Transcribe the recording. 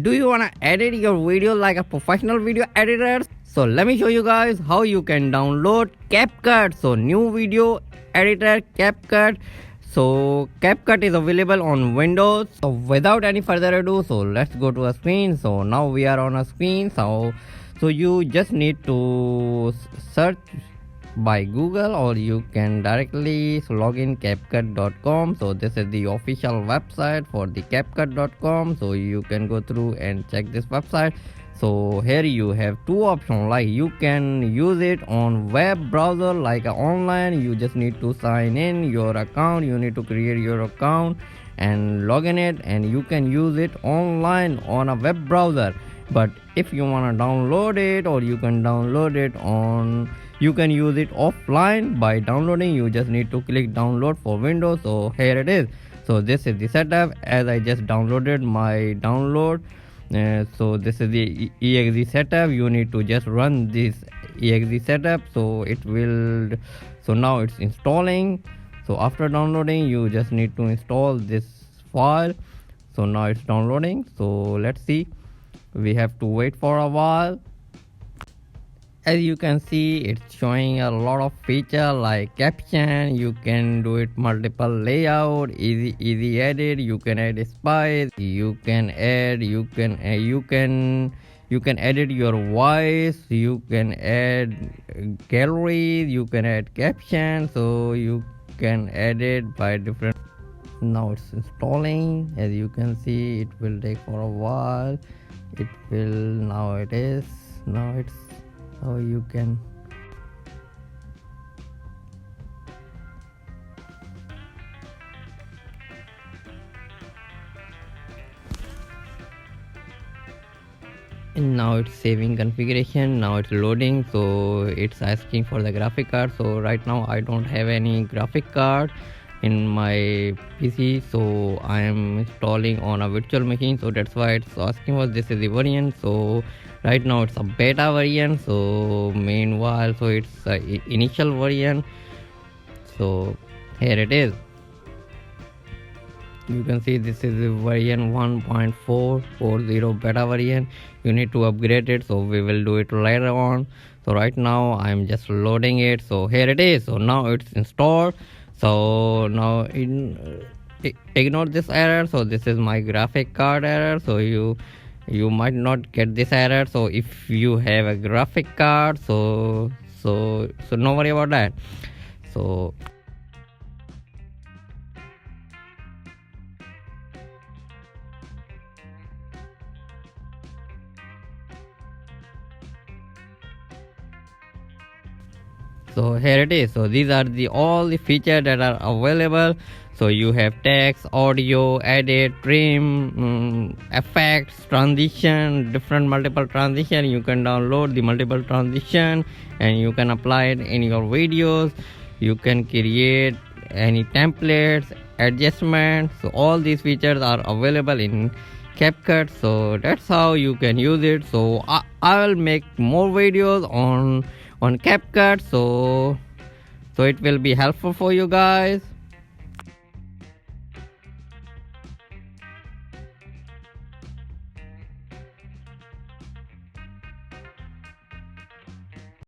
Do you wanna edit your video like a professional video editor? So let me show you guys how you can download Capcut. So new video editor Capcut. So Capcut is available on Windows. So without any further ado, so let's go to a screen. So now we are on a screen. So you just need to search by Google, or you can directly log in Capcut.com. So this is the official website for the Capcut.com. So you can go through and check this website. So here you have two options, like you can use it on web browser like online. You just need to sign in your account, you need to create your account and log in it, and you can use it online on a web browser. But if you want to download it, or you can download it on, you can use it offline by downloading. You just need to click download for Windows. So here it is. So this is the setup as I just downloaded my download. So this is the exe setup. You need to just run this exe setup. So it will, so now it's installing. So after downloading, you just need to install this file. So now it's downloading. So let's see, we have to wait for a while. As you can see, it's showing a lot of feature like caption. You can do it multiple layout, easy edit. You can add spice. You can add. You can edit your voice. You can add galleries. You can add caption. So you can edit by different. Now it's installing. As you can see, it will take for a while. It will. Now it is. Now it's. So you can and now it's saving configuration. Now it's loading. So it's asking for the graphic card. So right now I don't have any graphic card in my PC, so I am installing on a virtual machine. So that's why it's asking for this is the variant. So right now it's a beta variant. So meanwhile, so it's initial variant. So here it is. You can see this is the version 1.440 beta variant. You need to upgrade it, so we will do it later on. So right now I'm just loading it. So here it is. So now it's installed. So now ignore this error. So this is my graphic card error. So you might not get this error. So if you have a graphic card, so no worry about that. So here it is. So these are all the features that are available. So you have text, audio, edit, trim, effects, transition, different multiple transition. You can download the multiple transition and you can apply it in your videos. You can create any templates, adjustments. So all these features are available in Capcut. So that's how you can use it. So I will make more videos on Capcut. So it will be helpful for you guys.